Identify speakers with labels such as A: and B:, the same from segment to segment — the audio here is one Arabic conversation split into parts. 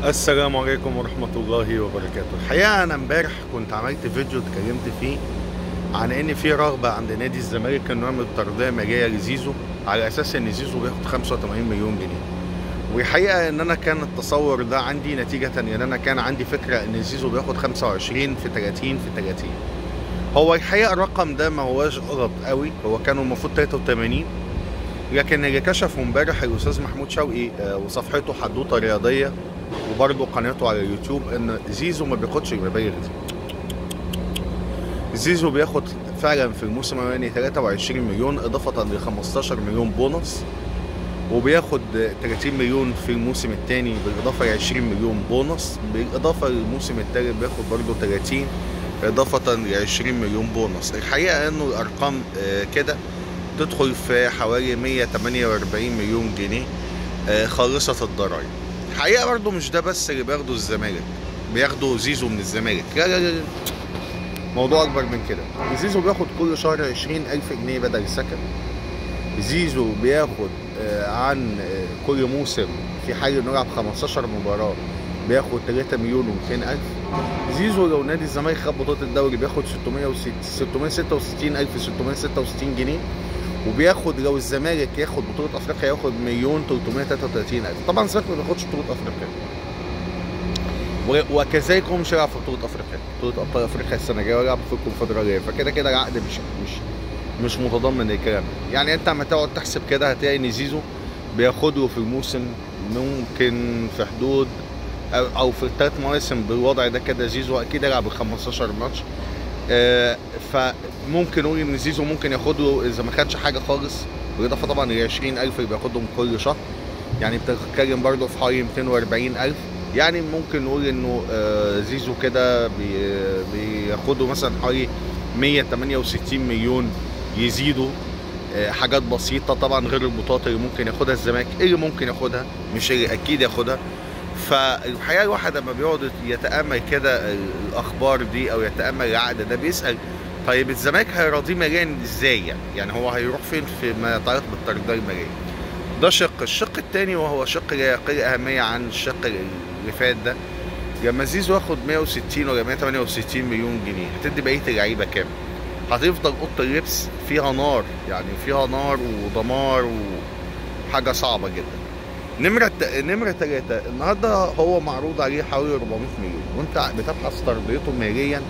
A: السلام عليكم ورحمة الله وبركاته. الحقيقة أنا امبارح كنت عملت فيديو اتكلمت فيه عن إن في رغبة عند نادي الزمالك إنه يعمل ترضية مالية لزيزو على أساس إن زيزو بياخد 85 مليون جنيه. والحقيقة إن أنا كان التصور ده عندي نتيجة إن أنا كان عندي فكرة إن زيزو بياخد 25 في 30 في 30. هو الحقيقة الرقم ده ما هواش غلط قوي، هو كانوا المفروض 83، لكن اللي كشفه امبارح الأستاذ محمود شوقي وصفحته حدوتة رياضية وبرضه قناته على اليوتيوب ان زيزو ما بياخدش المبالغ دي. زيزو بياخد فعلا في الموسم الاولاني 23 مليون اضافه ل 15 مليون بونص، وبياخد 30 مليون في الموسم الثاني بالاضافه ل 20 مليون بونص، بالاضافه للموسم الثالث بياخد برضه 30 اضافه ل 20 مليون بونص. الحقيقه انه الارقام كده تدخل في حوالي 148 مليون جنيه خالصة الضرائب. الحقيقة برضه مش ده بس اللي بياخده الزمالك، بياخده زيزو من الزمالك، لا لا لا، موضوع أكبر من كده. زيزو بياخد كل شهر 20,000 جنيه بدل السكن. زيزو بياخد عن كل موسم في حال إنه يلعب 15 مباراة بياخد 3 مليون و200 ألف. زيزو لو نادي الزمالك خد بطولة الدوري بياخد 666,666 جنيه، وبياخد لو الزمالك ياخد بطولة افريقيا ياخد 1,333,000. طبعا الزمالك ما بياخدش بطولة افريقيا، وكذلك هو مش هيلعب في بطولة افريقيا، بطولة ابطال افريقيا السنة الجاية ويلعب في الكونفدرالية، فكده كده العقد مش متضمن الكلام ده. يعني انت لما تقعد تحسب كده هتلاقي ان زيزو بياخد له في الموسم ممكن في حدود او في الثلاث مواسم بالوضع ده كده زيزو اكيد يلعب ال 15 ماتش. فممكن نقول ان زيزو ممكن ياخده اذا ما خدش حاجه خالص، بالاضافه طبعا ل 20,000 اللي بياخدهم كل شهر، يعني بتتكلم برضه في حوالي 240,000. يعني ممكن نقول انه زيزو كده بياخده مثلا حوالي 168 مليون، يزيدوا حاجات بسيطه طبعا غير البطولات اللي ممكن ياخدها الزمالك، اللي ممكن ياخدها مش اللي اكيد ياخدها. فالحقيقه الواحد لما بيقعد يتامل كده الاخبار دي او يتامل العقد ده بيسال طيب الزمالك هيراضيه ماليا ازاي؟ يعني هو هيروح فين فيما يتعلق بالترضيه الماليه؟ ده الشق الثاني وهو شق لا يقل اهميه عن الشق اللي فات ده. لما زيزو ياخد 160 ولا 168 مليون جنيه هتدي بقيه اللعيبه كام؟ هتفضل اوضه اللبس فيها نار، يعني فيها نار ودمار وحاجه صعبه جدا. نمرة 3 النهارده هو معروض عليه حوالي 400 مليون، وانت بتبحث ترضيته ماليا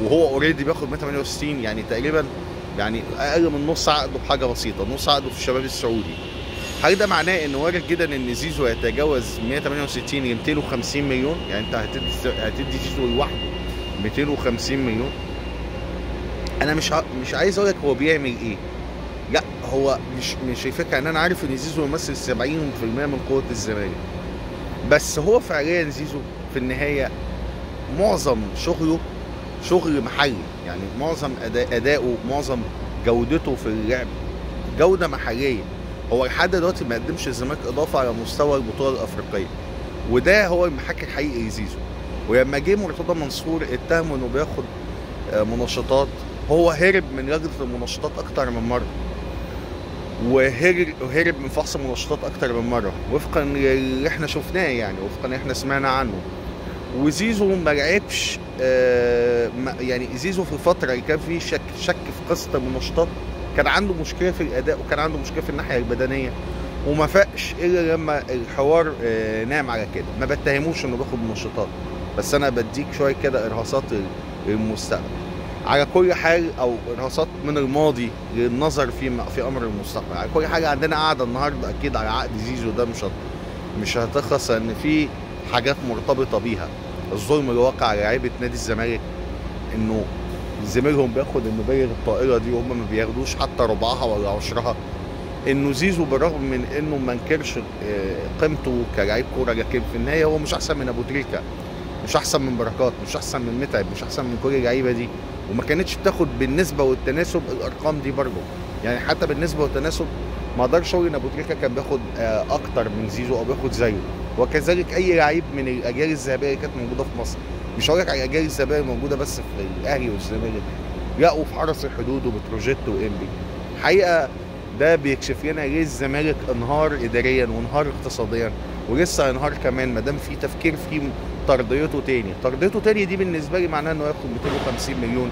A: وهو اوريدي بياخد 168، يعني تقريبا يعني اقل من نص عقده بحاجه بسيطه، نص عقده في الشباب السعودي. هل ده معناه ان وارد جدا ان زيزو يتجاوز 168 ل 250 مليون؟ يعني انت هتدي زيزو لوحده 250 مليون؟ انا مش عايز اقول لك هو بيعمل ايه، لا هو مش الفكره ان انا عارف ان زيزو يمثل 70% من قوه الزمالك، بس هو فعليا زيزو في النهايه معظم شغله شغل محلي، يعني معظم اداؤه معظم جودته في اللعب جوده محليه. هو لحد دلوقتي ما قدمش الزمالك اضافه على مستوى البطوله الافريقيه، وده هو المحك الحقيقي لزيزو. ولما جه مرتضى منصور اتهمه انه بياخد منشطات، هو هرب من لجنه المنشطات اكتر من مره، وهرب من فحص المنشطات اكتر من مره وفقا اللي احنا شفناه، يعني وفقا اللي احنا سمعنا عنه. وزيزو ما لعبش يعني زيزو في الفتره اللي كان فيه شك في قصه المنشطات كان عنده مشكله في الاداء وكان عنده مشكله في الناحيه البدنيه، وما فاقش الا لما الحوار نام على كده. ما بتهموش انه بياخد منشطات، بس انا بديك شويه كده ارهاصات للمستقبل على كل حال، او ارهاصات من الماضي للنظر في امر المستقبل. على كل حاجه عندنا قاعده النهارده اكيد على عقد زيزو ده مش هتخلص، لان في حاجات مرتبطه بيها. الظلم اللي واقع على لعيبه نادي الزمالك انه زميلهم بياخد المبالغ الطائله دي وهم ما بياخدوش حتى ربعها ولا عشرها. انه زيزو بالرغم من انه ما انكرش قيمته كلاعب كوره، لكن في النهايه هو مش احسن من ابو تريكه، مش احسن من بركات، مش احسن من متعب، مش احسن من كل اللعيبه دي، وما كانتش بتاخد بالنسبه والتناسب الارقام دي برضه. يعني حتى بالنسبه والتناسب ما اقدرش اقول ان ابو تريكه كان بياخد اكتر من زيزو او بياخد زيه، وكذلك اي لعيب من الاجيال الذهبيه اللي كانت موجوده في مصر. مش هقول لك على الاجيال الذهبيه الموجوده بس في الاهلي والزمالك، لا وفي حرس الحدود وبتروجيت وانبي. الحقيقه ده بيكشف لنا ليه الزمالك انهار اداريا وانهار اقتصاديا، ولسه هينهار كمان ما دام في تفكير في طرديته تاني دي بالنسبه لي معناها انه ياخد 250 مليون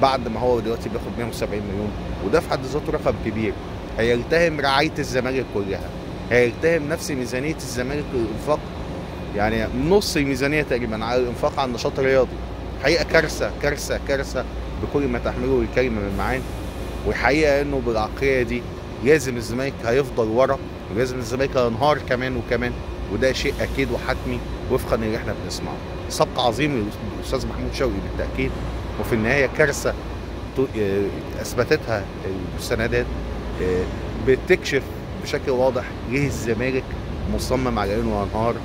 A: بعد ما هو دلوقتي بياخد 170 مليون، وده في حد ذاته رقم كبير. هيلتهم رعايه الزمالك كلها، هيلتهم نفس ميزانيه الزمالك للانفاق، يعني نص الميزانيه تقريبا على الانفاق على النشاط الرياضي. حقيقه كارثه كارثه كارثه بكل ما تحمله الكلمه من معاني. والحقيقه انه بالعقليه دي لازم الزمالك هيفضل ورا، ولازم الزمالك هينهار كمان وكمان، وده شيء اكيد وحتمي وفقا للي احنا بنسمعه. سبق عظيم للاستاذ محمود شوقي بالتاكيد، وفي النهايه كارثه اثبتتها المستندات بتكشف بشكل واضح ليه الزمالك مصمم على انه ينهار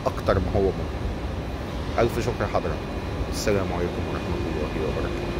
A: اكتر ما هو ممكن. الف شكر لحضرتك. السلام عليكم ورحمه الله وبركاته.